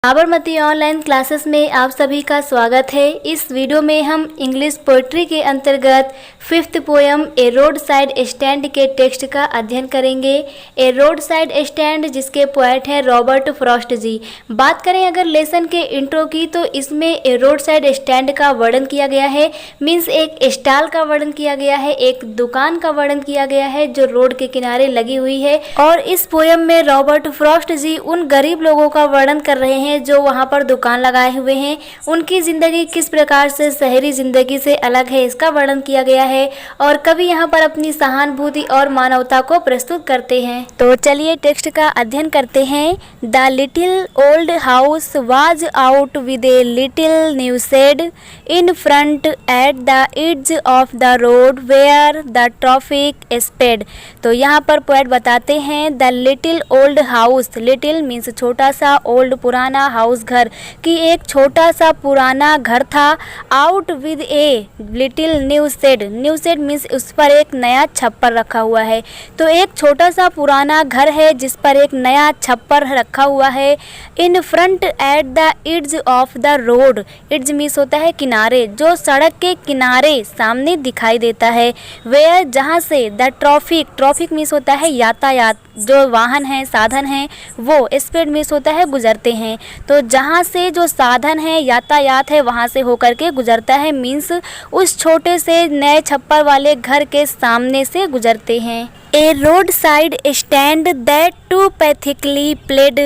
Sabarmati online classes में आप सभी का स्वागत है। इस वीडियो में हम इंग्लिश पोइट्री के अंतर्गत 5th पोएम ए रोड साइड स्टैंड के टेक्स्ट का अध्ययन करेंगे। ए रोड साइड स्टैंड जिसके पोएट हैं रॉबर्ट फ्रॉस्ट जी। बात करें अगर लेसन के इंट्रो की तो इसमें ए रोड साइड स्टैंड का वर्णन किया गया है, मीन्स एक स्टॉल का वर्णन किया गया है, एक दुकान का वर्णन किया गया है जो रोड के किनारे लगी हुई है। और इस पोएम में रॉबर्ट फ्रॉस्ट जी उन गरीब लोगों का वर्णन कर रहे हैं जो वहां पर दुकान लगाए हुए हैं। उनकी जिंदगी किस प्रकार से शहरी जिंदगी से अलग है इसका वर्णन किया गया है और कवि यहां पर अपनी सहानुभूति और मानवता को प्रस्तुत करते हैं। तो चलिए टेक्स्ट का अध्ययन करते हैं। The little old house was out with a little new shed in front at the edge of the road where the traffic sped. तो यहाँ पर पोएट बताते हैं the little old house, little means छोटा सा, ओल्ड पुराना, house घर की एक छोटा सा पुराना घर था। Out with a little new shed, new shed means उस पर एक नया छप्पर रखा हुआ है। तो एक छोटा सा पुराना घर है जिस पर एक नया छप्पर रखा हुआ है। In front at the edge of the road, edge means होता है किनारे, जो सड़क के किनारे सामने दिखाई देता है। वेयर जहाँ से द ट्रैफिक, ट्रैफिक मीन्स होता है यातायात, जो वाहन है साधन है वो, स्पीड मीन्स होता है गुजरते हैं। तो जहाँ से जो साधन है यातायात है वहाँ से होकर के गुजरता है, मीन्स उस छोटे से नए छप्पर वाले घर के सामने से गुजरते हैं। A road side stand that too pathetically pled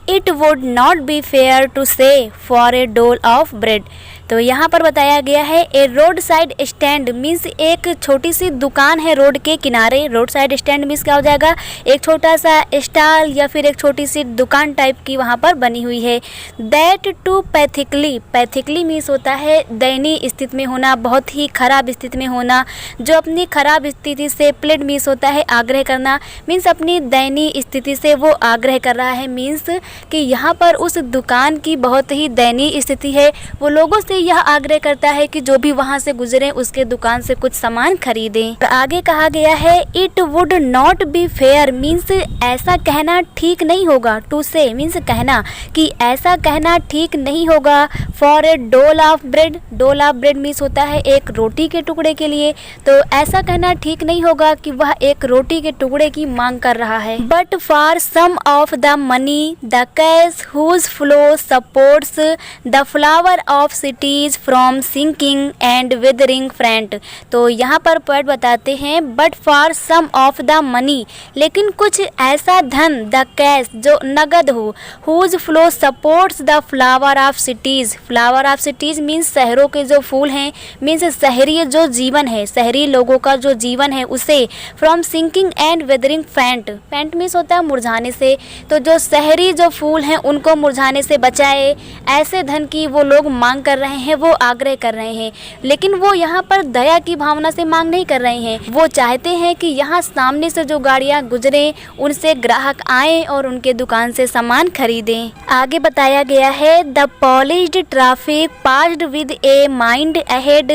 it would not be fair to say for a dole of bread. तो यहाँ पर बताया गया है a road side stand means एक छोटी सी दुकान है रोड के किनारे। रोड साइड स्टैंड मीन्स क्या हो जाएगा, एक छोटा सा स्टॉल या फिर एक छोटी सी दुकान टाइप की वहाँ पर बनी हुई है। दैट टू पैथिकली, पैथिकली मीन्स होता है दयनीय स्थिति में होना, बहुत ही खराब स्थिति में होना। जो अपनी खराब स्थिति से, प्लेड मीन्स होता है आग्रह करना, मीन्स अपनी दयनीय स्थिति से वो आग्रह कर रहा है, मीन्स कि यहाँ पर उस दुकान की बहुत ही दयनीय स्थिति है। वो लोगों से यह आग्रह करता है कि जो भी वहां से गुजरे उसके दुकान से कुछ सामान खरीदें। और आगे कहा गया है it would not be fair means ऐसा कहना ठीक नहीं होगा, टू से मीन्स कहना, कि ऐसा कहना ठीक नहीं होगा। For a dole of bread, डोल ऑफ ब्रेड मीन्स होता है एक रोटी के टुकड़े के लिए। तो ऐसा कहना ठीक नहीं होगा कि वह एक रोटी के टुकड़े की मांग कर रहा है। But for some of the money the cash whose flow supports the flower of city from sinking and weathering front. तो यहाँ पर पोएट बताते हैं but for some of the money, लेकिन कुछ ऐसा धन, द कैश जो नगद हो, whose flow supports the flower of cities, flower of cities means शहरों के जो फूल हैं, मीन्स शहरी जो जीवन है, शहरी लोगों का जो जीवन है उसे, from sinking and weathering front, front means होता है मुरझाने से, तो जो शहरी जो फूल हैं उनको मुरझाने से बचाए, ऐसे धन की वो लोग मांग कर रहे हैं, वो आग्रह कर रहे हैं। लेकिन वो यहाँ पर दया की भावना से मांग नहीं कर रहे हैं, वो चाहते हैं कि यहाँ सामने से जो गाड़ियाँ गुजरें उनसे ग्राहक आएं और उनके दुकान से सामान खरीदें। आगे बताया गया है the polished traffic passed with a mind ahead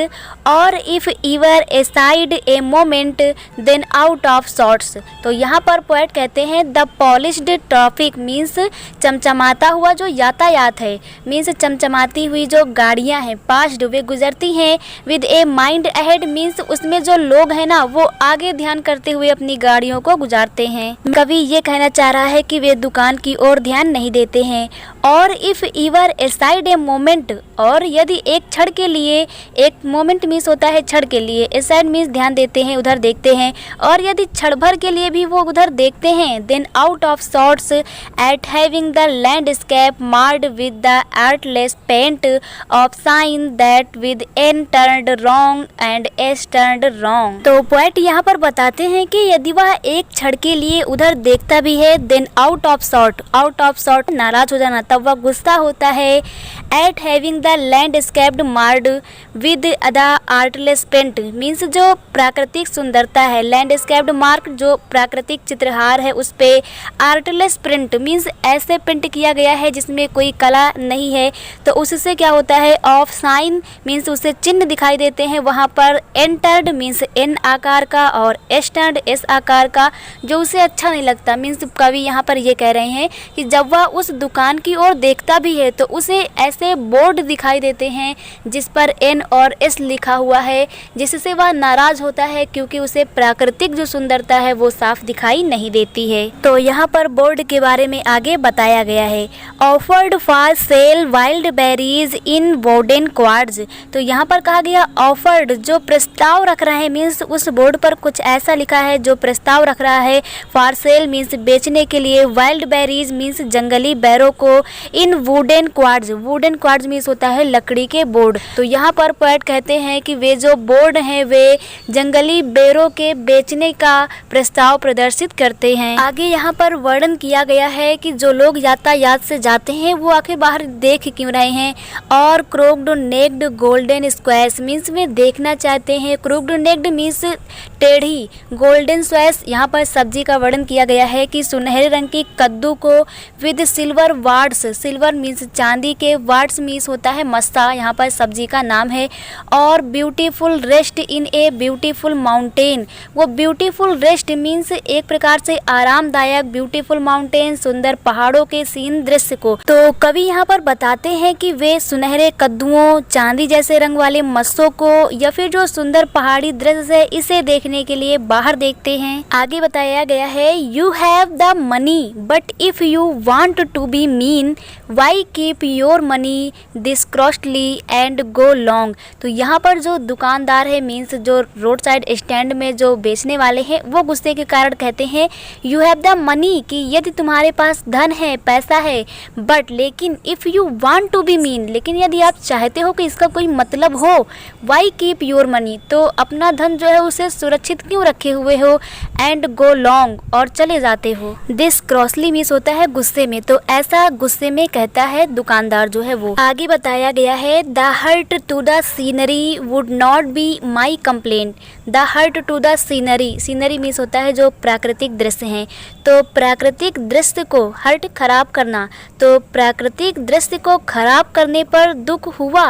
और if ever aside a moment then out of sorts. तो यहाँ पर पोएट कहते हैं द पॉलिश्ड ट्रैफिक मीन्स चमचमाता हुआ जो यातायात है, मीन्स चमचमाती हुई जो गाड़ियाँ हैं, पास्ड वे गुजरती हैं, with a mind ahead means उसमें जो लोग हैं ना वो आगे ध्यान करते हुए अपनी गाड़ियों को गुजारते हैं। कवि ये कहना चाह रहा है कि वे दुकान की ओर ध्यान नहीं देते हैं। और if ever aside a moment, और यदि एक क्षण के लिए, एक मोमेंट मीन्स होता है क्षण के लिए, असाइड मीन्स ध्यान देते हैं, उधर देखते हैं, और यदि क्षण भर के लिए भी वो उधर देखते हैं, then out of sorts at having the landscape marred with the artless paint of sign that with N turned wrong and S turned wrong. तो पोएट यहाँ पर बताते हैं कि यदि वह एक क्षण के लिए उधर देखता भी है, then out of sort, out of sort नाराज हो जाना, तब वह गुस्सा होता है। At having the landscaped marred with the artless paint means जो प्राकृतिक सुंदरता है, लैंडस्केप्ड मार्क जो प्राकृतिक चित्रहार है उस पे, आर्टलेस प्रिंट मीन्स ऐसे प्रिंट किया गया है जिसमें कोई कला नहीं है, तो उससे क्या होता है ऑफ साइन मीन्स उसे चिन्ह दिखाई देते हैं वहाँ पर। एंटर्ड मीन्स एन आकार का और एस्टर्ड एस आकार का, जो उसे अच्छा नहीं लगता। मीन्स कवि यहाँ पर ये कह रहे हैं कि जब वह उस दुकान की ओर देखता भी है तो उसे ऐसे बोर्ड दिखाई देते हैं जिस पर एन और एस लिखा हुआ है, जिससे वह नाराज होता है क्योंकि उसे प्राकृतिक जो सुंदरता है वो साफ दिखाई नहीं देती है। तो यहाँ पर बोर्ड के बारे में आगे बताया गया है। Offered for sale wild berries in wooden quartz. तो यहाँ पर कहा गया ऑफर्ड, जो प्रस्ताव रख रहा है, मीन्स उस बोर्ड पर कुछ ऐसा लिखा है जो प्रस्ताव रख रहा है। फॉर सेल मीन्स बेचने के लिए, वाइल्ड बेरीज मीन्स जंगली बैरों को, in wooden quarts, wooden quarts means होता है लकड़ी के बोर्ड। तो यहाँ पर पोएट कहते हैं कि वे जो बोर्ड हैं वे जंगली बेरों के बेचने का प्रस्ताव प्रदर्शित करते हैं। आगे यहाँ पर वर्णन किया गया है कि जो लोग यातायात से जाते हैं वो आखिर बाहर देख क्यों रहे हैं। और क्रोक्ड नेक्ड गोल्डन स्क्वैश मीन्स वे देखना चाहते हैं। क्रोक्ड नेक्ड मीन्स टेढ़ी, गोल्डन स्क्वैश यहाँ पर सब्जी का वर्णन किया गया है कि सुनहरे रंग की कद्दू को with silver wards, silver means चांदी के, वार्ड्स मीन्स होता है मस्ता, यहाँ पर सब्जी का नाम है। और beautiful rest in a beautiful mountain, वो ब्यूटीफुल रेस्ट मीन्स एक प्रकार से आरामदायक, ब्यूटीफुल माउंटेन सुंदर पहाड़ों के सीन दृश्य को। तो कवि यहाँ पर बताते हैं कि वे सुनहरे कद्दुओं, चांदी जैसे रंग वाले मस्सों को या फिर जो सुंदर पहाड़ी दृश्य है इसे देखने के लिए बाहर देखते हैं। आगे बताया गया है you have the money but if you want to be mean why keep your money this costly and go long. तो यहाँ पर जो दुकानदार है मीन्स जो रोड साइड स्टैंड में जो बेचने वाले हैं वो गुस्से के कारण कहते हैं यू हैव द मनी, कि यदि तुम्हारे पास धन है, पैसा है, बट लेकिन if you want to be mean, लेकिन यदि आप चाहते हो कि इसका कोई मतलब हो, वाई कीप योर मनी, तो अपना धन जो है उसे सुरक्षित क्यों रखे हुए हो, एंड गो लॉन्ग और चले जाते हो। दिस क्रॉसली मीन्स होता है गुस्से में, तो ऐसा गुस्से में कहता है दुकानदार जो है वो। आगे बताया गया है the hurt to the scenery would not be my complaint. The hurt to the scenery, scenery means होता है जो प्राकृतिक दृश्य हैं, तो प्राकृतिक दृश्य को हर्ट खराब करना, तो प्राकृतिक दृश्य को खराब करने पर दुख हुआ।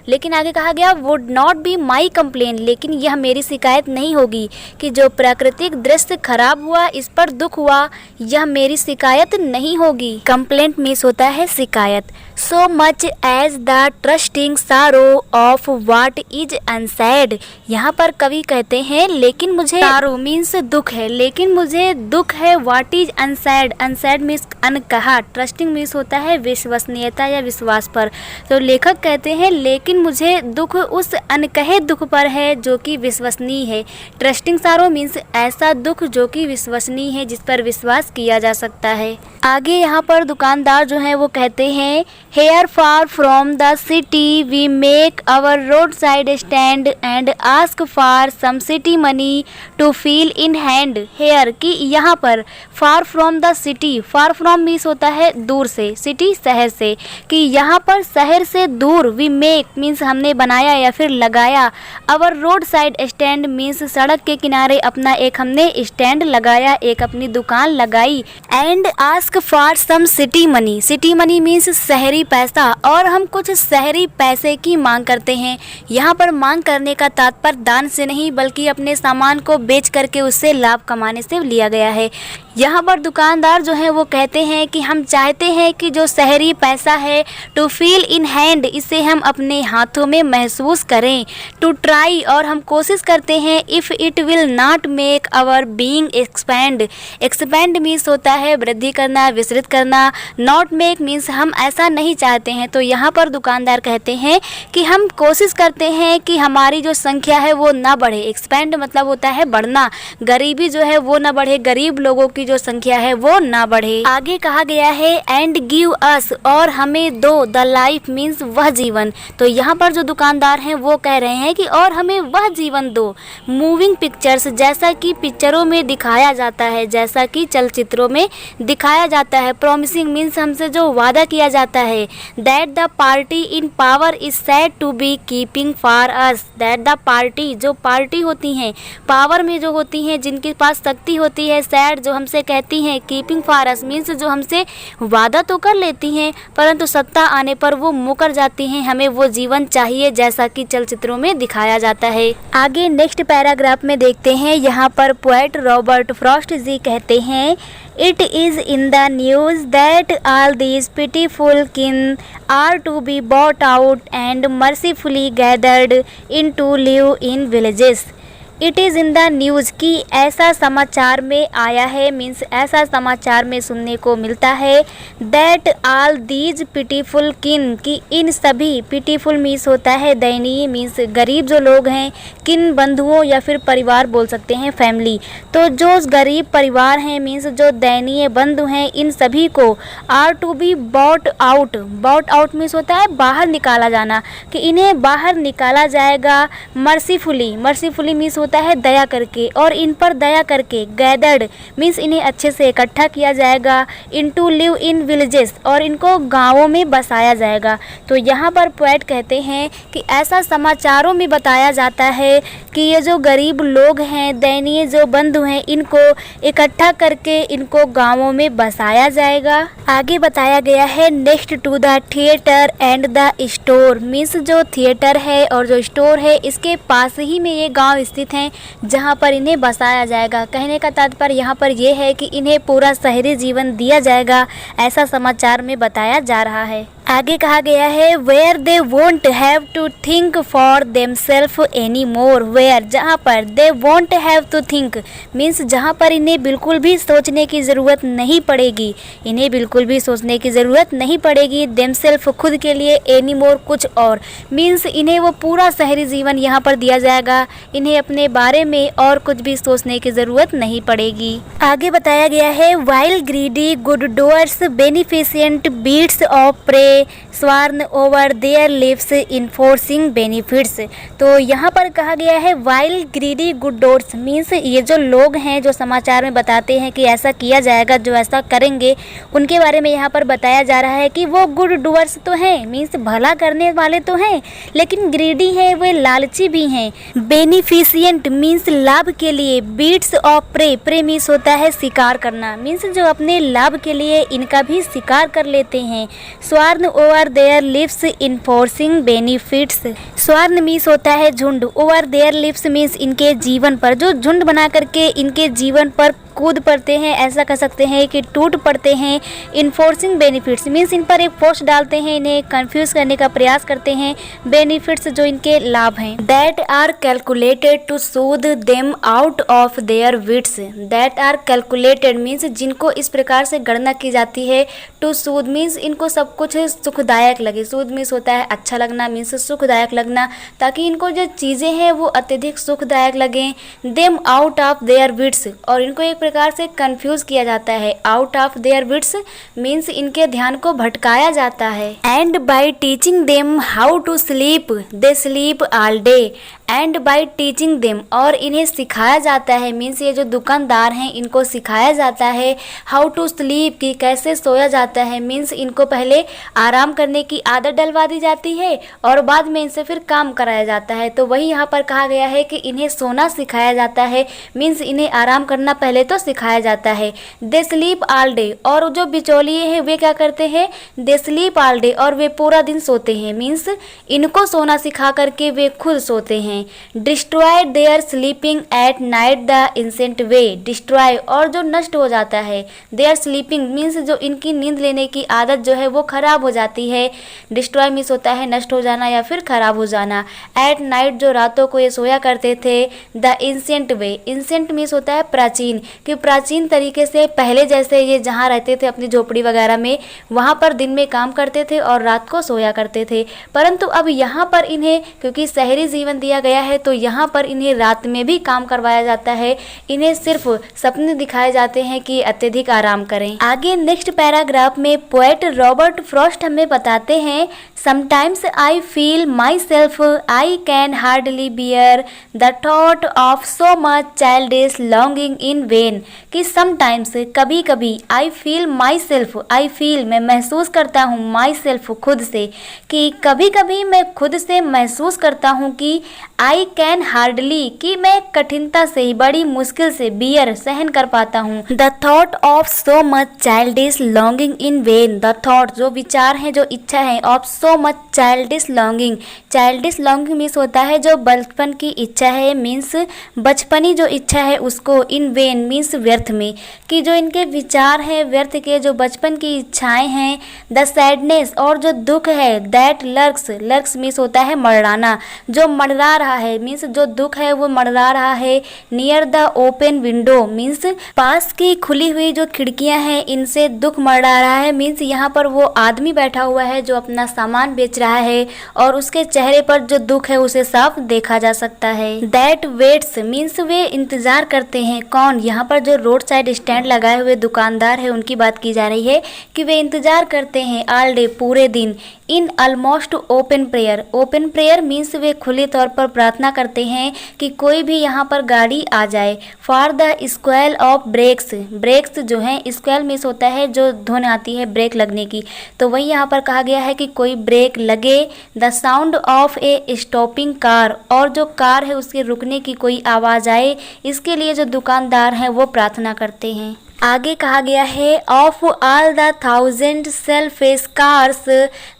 लेकिन आगे कहा गया would not be my complain, लेकिन यह मेरी शिकायत नहीं होगी कि जो प्राकृतिक दृश्य खराब हुआ इस पर दुख हुआ, यह मेरी शिकायत नहीं होगी। कंप्लेंट मीन्स होता है शिकायत। So much as the trusting sorrow of what is unsaid. यहाँ पर कवि कहते हैं लेकिन मुझे, सारो मीन्स दुख है, लेकिन मुझे दुख है what is unsaid, unsaid means अनकहा, ट्रस्टिंग मीन्स होता है विश्वसनीयता या विश्वास पर। तो लेखक कहते हैं लेकिन मुझे दुख उस अनकहे दुख पर है जो कि विश्वसनीय है। ट्रस्टिंग सारो मीन्स ऐसा दुख जो कि विश्वसनीय है, जिस पर विश्वास किया जा सकता है। आगे यहाँ पर दुकानदार जो है वो कहते हैं here far from the city we make our road side stand and ask for some city money to feel in hand. Here की यहाँ पर, far from the city, far from means होता है दूर से, सिटी शहर से, कि यहाँ पर शहर से दूर, वी मेक मीन्स हमने बनाया या फिर लगाया, our road side stand means सड़क के किनारे अपना एक हमने स्टैंड लगाया, एक अपनी दुकान लगाई। And ask for some city money, city money means शहरी पैसा, और हम कुछ शहरी पैसे की मांग करते हैं। यहाँ पर मांग करने का तात्पर्य दान से नहीं बल्कि अपने सामान को बेच करके उससे लाभ कमाने से लिया गया है। यहाँ पर दुकानदार जो है वो कहते हैं कि हम चाहते हैं कि जो शहरी पैसा है टू फील इन हैंड, इसे हम अपने हाथों में महसूस करें। टू ट्राई, और हम कोशिश करते हैं if it will not make our being expand, expand means होता है वृद्धि करना, विस्तृत करना, नॉट मेक मीन्स हम ऐसा नहीं चाहते हैं। तो यहाँ पर दुकानदार कहते हैं कि हम कोशिश करते हैं कि हमारी जो संख्या है वो ना बढ़े, एक्सपैंड मतलब होता है बढ़ना, गरीबी जो है वो ना बढ़े, गरीब लोगों की जो संख्या है वो ना बढ़े। आगे कहा गया है एंड गिव अस, और हमें दो, द लाइफ मीन्स वह जीवन। तो यहाँ पर जो दुकानदार हैं वो कह रहे हैं कि और हमें वह जीवन दो, मूविंग पिक्चर्स, जैसा कि पिक्चरों में दिखाया जाता है, जैसा कि चलचित्रों में दिखाया जाता है। प्रॉमिसिंग मीन्स हमसे जो वादा किया जाता है। That the party in power is said to be keeping for us, that the party, जो पार्टी होती हैं पावर में जो होती हैं, जिनके पास शक्ति होती है, सैड जो हमसे कहती हैं, कीपिंग फॉर अस मीन्स जो हमसे वादा तो कर लेती हैं परंतु सत्ता आने पर वो मुकर जाती हैं, हमें वो जीवन चाहिए जैसा कि चलचित्रों में दिखाया जाता है। आगे नेक्स्ट पैराग्राफ में देखते हैं, यहाँ पर पोएट रॉबर्ट फ्रॉस्ट जी कहते हैं, it is in the news that all these pitiful kin are to be bought out and mercifully gathered in to live in villages. It is in the news कि ऐसा समाचार में आया है, means ऐसा समाचार में सुनने को मिलता है, दैट ऑल दीज पिटीफुल किन कि इन सभी, पिटीफुल मीन्स होता है दयनीय, मीन्स गरीब जो लोग हैं, किन बंधुओं या फिर परिवार बोल सकते हैं, फैमिली। तो जो गरीब परिवार हैं मीन्स जो दयनीय बंधु हैं, इन सभी को are to be bought out, bought out means होता है बाहर निकाला जाना, कि इन्हें बाहर निकाला जाएगा मर्सीफुली, मर्सीफुली मीन्स होता है दया करके, और इन पर दया करके, गैदर्ड मीन्स इन्हें अच्छे से इकट्ठा किया जाएगा, इनटू लिव इन विलेजेस और इनको गांवों में बसाया जाएगा। तो यहाँ पर पोएट कहते हैं कि ऐसा समाचारों में बताया जाता है कि ये जो गरीब लोग हैं, दयनीय जो बंधु हैं, इनको इकट्ठा करके इनको गांवों में बसाया जाएगा। आगे बताया गया है, next to the theatre and the store, means जो थिएटर है और जो स्टोर है इसके पास ही में ये गांव स्थित हैं जहां पर इन्हें बसाया जाएगा। कहने का तात्पर्य यहाँ पर यह है कि इन्हें पूरा शहरी जीवन दिया जाएगा, ऐसा समाचार में बताया जा रहा है। आगे कहा गया है, where they won't have to think for themselves any more, where जहाँ पर, they won't have to think means जहाँ पर इन्हें बिल्कुल भी सोचने की ज़रूरत नहीं पड़ेगी, इन्हें बिल्कुल भी सोचने की ज़रूरत नहीं पड़ेगी, देमसेल्फ खुद के लिए, एनी मोर कुछ और, मीन्स इन्हें वो पूरा शहरी जीवन यहाँ पर दिया जाएगा, इन्हें अपने बारे में और कुछ भी सोचने की ज़रूरत नहीं पड़ेगी। आगे बताया गया है, while greedy good doers beneficent beasts of prey swarm over their lives enforcing benefits. तो यहाँ पर कहा गया है, while greedy good doers means ये जो लोग हैं जो समाचार में बताते हैं कि ऐसा किया जाएगा, जो ऐसा करेंगे, उनके बारे में यहाँ पर बताया जा रहा है कि वो गुड डूअर्स तो हैं, मीन्स भला करने वाले तो हैं, लेकिन ग्रीडी है, वे लालची भी हैं। बेनिफिशिएंट मीन्स लाभ के लिए, beasts of prey, prey means होता है शिकार करना, मीन्स जो अपने लाभ के लिए इनका भी शिकार कर लेते हैं। Swarm over their lives enforcing benefits, swarm means होता है झुंड, ओवर देयर लिव्स मीन्स इनके जीवन पर, जो झुंड बना करके इनके जीवन पर कूद पड़ते हैं, ऐसा कह सकते हैं कि टूट पड़ते हैं। इन्फोर्सिंग बेनिफिट्स मीन्स इन पर एक फोर्स डालते हैं, इन्हें कंफ्यूज करने का प्रयास करते हैं, बेनिफिट्स जो इनके लाभ हैं। That are calculated to soothe them out of their wits, that are calculated means जिनको इस प्रकार से गणना की जाती है, टू सूद मीन्स इनको सब कुछ सुखदायक लगे, सूद मीन्स होता है अच्छा लगना, मीन्स सुखदायक लगना, ताकि इनको जो चीज़ें हैं वो अत्यधिक सुखदायक लगें। Them out of their wits और इनको एक प्रकार से कंफ्यूज किया जाता है, out of their wits means इनके ध्यान को भटकाया जाता है। And by teaching them how to sleep they sleep all day, and by teaching them और इन्हें सिखाया जाता है, मीन्स ये जो दुकानदार हैं इनको सिखाया जाता है हाउ टू स्लीप कि कैसे सोया जाता है, मीन्स इनको पहले आराम करने की आदत डलवा दी जाती है और बाद में इनसे फिर काम कराया जाता है। तो वही यहाँ पर कहा गया है कि इन्हें सोना सिखाया जाता है, मीन्स इन्हें आराम करना पहले तो सिखाया जाता है। दे स्लीप ऑल डे और जो बिचौलिए हैं वे क्या करते हैं, दे स्लीप ऑल डे और वे पूरा दिन सोते हैं, मीन्स इनको सोना सिखा करके वे खुद सोते हैं। Destroy their sleeping at night the ancient way, destroy और जो नष्ट हो जाता है, देयर स्लीपिंग मीन्स जो इनकी नींद लेने की आदत जो है वो खराब हो जाती है। डिस्ट्रॉय मीन्स होता है नष्ट हो जाना या फिर खराब हो जाना। एट नाइट जो रातों को ये सोया करते थे, द इंसेंट वे, इंसेंट मीन्स होता है प्राचीन, कि प्राचीन तरीके से पहले जैसे ये जहाँ रहते थे अपनी झोपड़ी वगैरह में, वहाँ पर दिन में काम करते थे और रात को सोया करते थे, परंतु अब यहाँ पर इन्हें क्योंकि शहरी जीवन दिया गया है तो यहाँ पर इन्हें रात में भी काम करवाया जाता है, इन्हें सिर्फ सपने दिखाए जाते हैं कि अत्यधिक आराम करें। आगे नेक्स्ट पैराग्राफ में पोएट रॉबर्ट फ्रॉस्ट हमें बताते हैं, sometimes I feel my self I can hardly bear the thought of so much childish longing in when, कि समटाइम्स कभी कभी, I feel my self, I feel मैं महसूस करता हूँ, माई सेल्फ खुद से, कि कभी कभी मैं खुद से महसूस करता हूँ कि आई कैन हार्डली कि मैं कठिनता से ही, बड़ी मुश्किल से, बियर सहन कर पाता हूँ, the thought of so much childish longing in when, the thought जो विचार हैं जो इच्छा है, of so so much childish longing. Childish longing means होता है जो बचपन की इच्छा है, मीन्स बचपनी जो इच्छा है उसको, इन वेन मीन्स व्यर्थ में, कि जो इनके विचार हैं व्यर्थ के, जो बचपन की इच्छाएं हैं। द सैडनेस और जो दुख है, दैट लर्क्स, लर्क्स मीन्स होता है मरड़ाना, जो मरड़ा रहा है, मीन्स जो दुख है वो मरड़ा रहा है। Near the open window means पास की खुली हुई जो खिड़कियां हैं इनसे दुख मरड़ा रहा है, मीन्स यहाँ पर वो आदमी बैठा हुआ है जो अपना सामान बेच रहा है और उसके चेहरे पर जो दुख है उसे साफ देखा जा सकता है। दैट वेट्स मीन्स वे इंतजार करते हैं। कौन? यहाँ पर जो रोड साइड स्टैंड लगाए हुए दुकानदार है उनकी बात की जा रही है कि वे इंतजार करते हैं ऑल डे, पूरे दिन। In almost open prayer, open prayer means वे खुले तौर पर प्रार्थना करते हैं कि कोई भी यहाँ पर गाड़ी आ जाए। For the squeal of brakes, brakes जो है स्क्वेल मीन्स होता है जो धुन आती है ब्रेक लगने की, तो वही यहाँ पर कहा गया है कि कोई ब्रेक लगे। The sound of A stopping car, और जो कार है उसके रुकने की कोई आवाज़ आए, इसके लिए जो दुकानदार हैं वो प्रार्थना करते हैं। आगे कहा गया है of all the 1000 selfish cars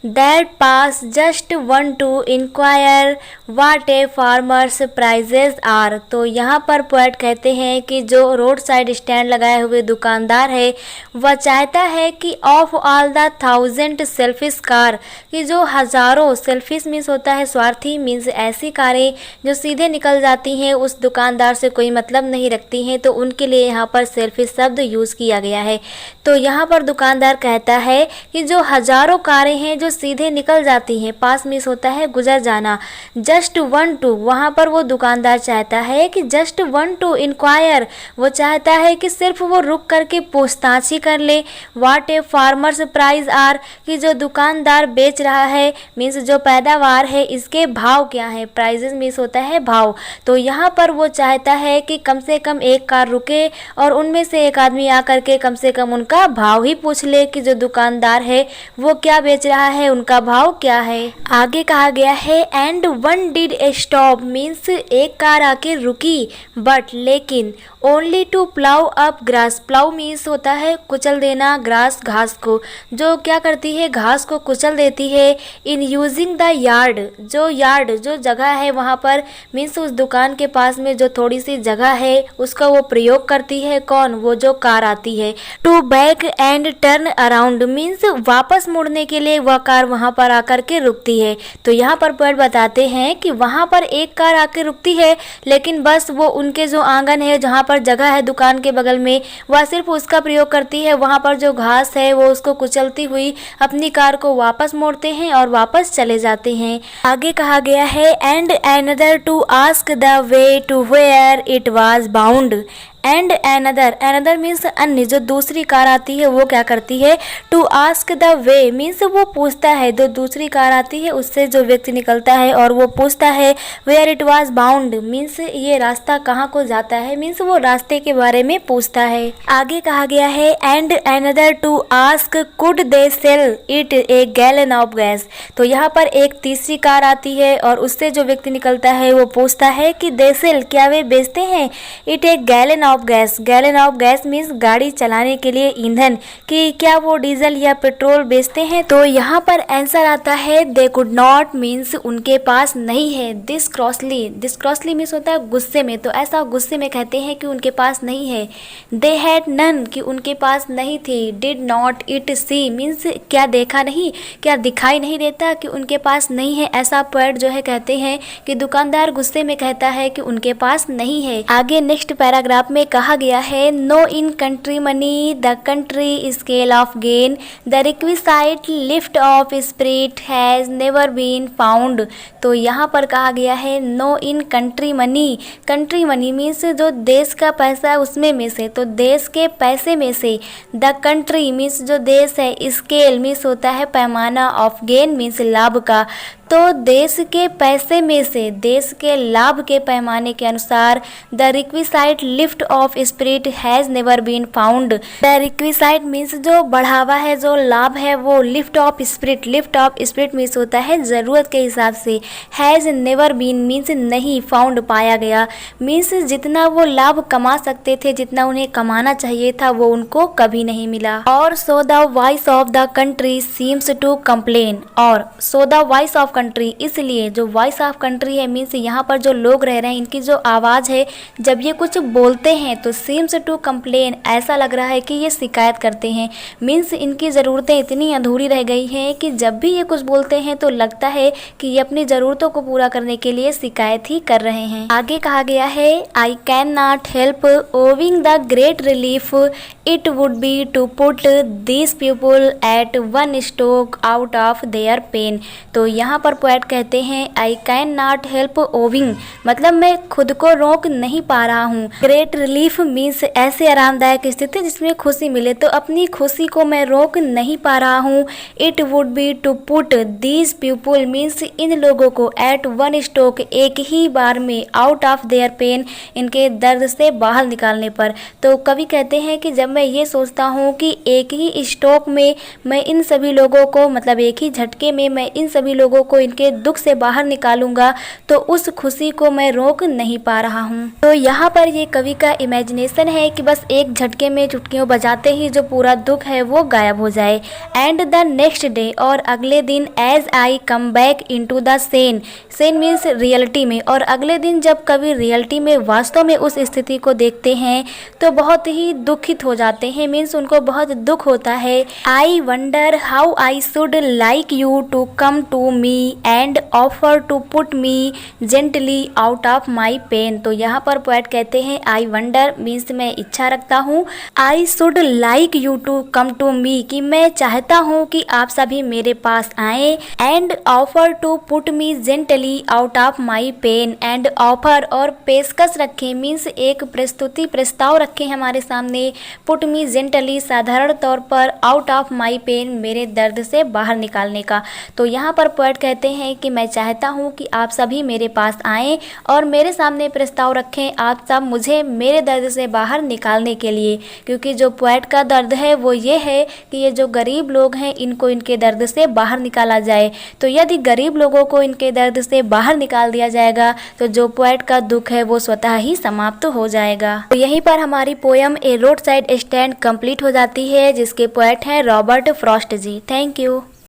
that pass just one to inquire what a farmer's prices are. तो यहाँ पर पोएट कहते हैं कि जो रोड साइड स्टैंड लगाए हुए दुकानदार है वह चाहता है कि of all the 1000 selfish car, कि जो हज़ारों, सेल्फिश मीन्स होता है स्वार्थी, मीन्स ऐसी कारें जो सीधे निकल जाती हैं, उस दुकानदार से कोई मतलब नहीं रखती हैं, तो उनके लिए यहाँ पर सेल्फिश शब्द यूज़ किया गया है। तो यहाँ पर दुकानदार कहता है कि जो हज़ारों कारें हैं जो सीधे निकल जाती हैं, पास मीन्स होता है गुजर जाना। जस्ट वन टू, वहाँ पर वो दुकानदार चाहता है कि जस्ट वन टू इंक्वायर, वो चाहता है कि सिर्फ वो रुक करके पूछताछ ही कर ले। What a farmer's price are, कि जो दुकानदार बेच रहा है मीन्स जो पैदावार है इसके भाव क्या है। प्राइजेस मीन्स होता है भाव। तो यहाँ पर वो चाहता है कि कम से कम एक कार रुके और उनमें से एक आदमी आकर के कम से कम उनका भाव ही पूछ ले कि जो दुकानदार है वो क्या बेच रहा है, उनका भाव क्या है। आगे कहा गया है and one did stop means एक कार आके रुकी, बट लेकिन only to plough up grass. Plough means होता है कुचल देना, ग्रास घास को, जो क्या करती है घास को कुचल देती है। इन यूजिंग द यार्ड, जो यार्ड जो जगह है वहाँ पर मीन्स उस दुकान के पास में जो थोड़ी सी जगह है उसका वो प्रयोग करती है। कौन? वो जो कार आती है। To back and turn around means वापस मुड़ने के लिए वह कार वहाँ पर आकर के रुकती है। तो यहाँ पर पोएट बताते हैं कि वहाँ पर एक कार आके रुकती है, लेकिन बस वो उनके जो आंगन है जहाँ पर जगह है दुकान के बगल में, वह सिर्फ उसका प्रयोग करती है। वहाँ पर जो घास है वो उसको कुचलती हुई अपनी कार को वापस मोड़ते हैं और वापस चले जाते हैं। आगे कहा गया है and another to ask the way to where it was bound. And another, another means अन्य, जो दूसरी कार आती है वो क्या करती है, to ask the way means वो पूछता है, जो दूसरी कार आती है उससे जो व्यक्ति निकलता है और वो पूछता है where it was bound means ये रास्ता कहाँ को जाता है, मीन्स वो रास्ते के बारे में पूछता है। आगे कहा गया है and another to ask could they sell it a gallon of gas. तो यहाँ पर एक तीसरी कार आती है और उससे जो व्यक्ति निकलता है वो पूछता है कि दे सेल, क्या वे बेचते हैं, it a gallon of gas. Gallon of gas means गाड़ी चलाने के लिए ईंधन, कि क्या वो डीजल या पेट्रोल बेचते हैं। तो यहाँ पर आंसर आता है दे कुड नॉट मीन्स उनके पास नहीं है। दिस क्रॉसली, दिस क्रॉसली मीन्स होता है गुस्से में, तो ऐसा गुस्से में कहते हैं कि उनके पास नहीं है। दे हैड नन, कि उनके पास नहीं थी। Did not it see means क्या देखा नहीं, क्या दिखाई नहीं देता कि उनके पास नहीं है। ऐसा पोएट जो है कहते हैं कि दुकानदार गुस्से में कहता है कि उनके पास नहीं है। आगे नेक्स्ट पैराग्राफ में कहा गया है no in country money the country scale of gain the requisite lift of spirit has never been found. तो यहाँ पर कहा गया है no in country money, country money means जो देश का पैसा है उसमें में से, तो देश के पैसे में से। द कंट्री मीन्स जो देश है, स्केल मीन्स होता है पैमाना, ऑफ गेन मीन्स लाभ का। तो देश के पैसे में से, देश के लाभ के पैमाने के अनुसार the requisite lift of spirit has never been found. The requisite means जो बढ़ावा है, जो लाभ है, वो lift of spirit, lift of spirit means होता है ज़रूरत के हिसाब से, हैज़ नेवर बीन मीन्स नहीं, फाउंड पाया गया मीन्स जितना वो लाभ कमा सकते थे, जितना उन्हें कमाना चाहिए था, वो उनको कभी नहीं मिला। और so the voice of the country seems to complain, और so the voice of country, इसलिए जो वॉइस ऑफ कंट्री है मीन्स यहाँ पर जो लोग रह रहे हैं, इनकी जो आवाज़ है, जब ये कुछ बोलते हैं तो सीम्स टू कंप्लेन, ऐसा लग रहा है कि ये शिकायत करते हैं। मीन्स इनकी ज़रूरतें इतनी अधूरी रह गई हैं कि जब भी ये कुछ बोलते हैं तो लगता है कि ये अपनी ज़रूरतों को पूरा करने के लिए शिकायत ही कर रहे हैं। आगे कहा गया है, I can not help owing the great relief it would be to put this people at one stroke out of their pain. तो यहाँ पर पोएट कहते हैं I can not help owing, मतलब मैं खुद को रोक नहीं पा रहा हूँ। ग्रेट रिलीफ मीन्स ऐसे आरामदायक स्थिति जिसमें खुशी मिले, तो अपनी खुशी को मैं रोक नहीं पा रहा हूँ। It would be to put this people means इन लोगों को, एट वन स्ट्रोक एक ही बार में, आउट ऑफ देयर पेन इनके दर्द से बाहर निकालने पर। तो कवि कहते हैं कि जब मैं ये सोचता हूँ कि एक ही स्ट्रोक में मैं इन सभी लोगों को, मतलब एक ही झटके में मैं इन सभी लोगों को इनके दुख से बाहर निकालूंगा, तो उस खुशी को मैं रोक नहीं पा रहा हूँ। तो यहाँ पर ये कवि का इमेजिनेशन है कि बस एक झटके में चुटकियों बजाते ही जो पूरा दुख है वो गायब हो जाए। एंड द नेक्स्ट डे, और अगले दिन, as I come back into the sane, sane means reality में, और अगले दिन जब कवि रियलिटी में वास्तव में उस स्थिति को देखते हैं तो बहुत ही दुखित हो जाते हैं, मीन्स उनको बहुत दुख होता है। I wonder how I should like you to come to me and offer to put me gently out of my pain. तो यहाँ पर पोएट कहते हैं आई वंडर मीन्स मैं इच्छा रखता हूँ, I should like you to come to me कि मैं चाहता हूँ कि आप सभी मेरे पास आएँ, and offer to put me gently out of my pain, and offer और पेशकश रखें मीन्स एक प्रस्तुति, प्रस्ताव रखें हमारे सामने, पुट मी जेंटली साधारण तौर पर, आउट ऑफ माई पेन मेरे दर्द से बाहर निकालने का। तो यहाँ पर पोएट कहते हैं कि मैं चाहता हूँ कि आप सभी मेरे पास आएँ और मेरे सामने प्रस्ताव रखें, आप सब मुझे मेरे दर्द से बाहर निकालने के लिए, क्योंकि जो पोएट का दर्द है वो ये है कि ये जो गरीब लोग हैं इनको इनके दर्द से बाहर निकाला जाए। तो यदि गरीब लोगों को इनके दर्द से बाहर निकाल दिया जाएगा तो जो पोएट का दुख है वो स्वतः ही समाप्त हो जाएगा। तो यहीं पर हमारी poem a road side stand complete हो जाती है, जिसके पोएट हैं Robert Frost ji. Thank you.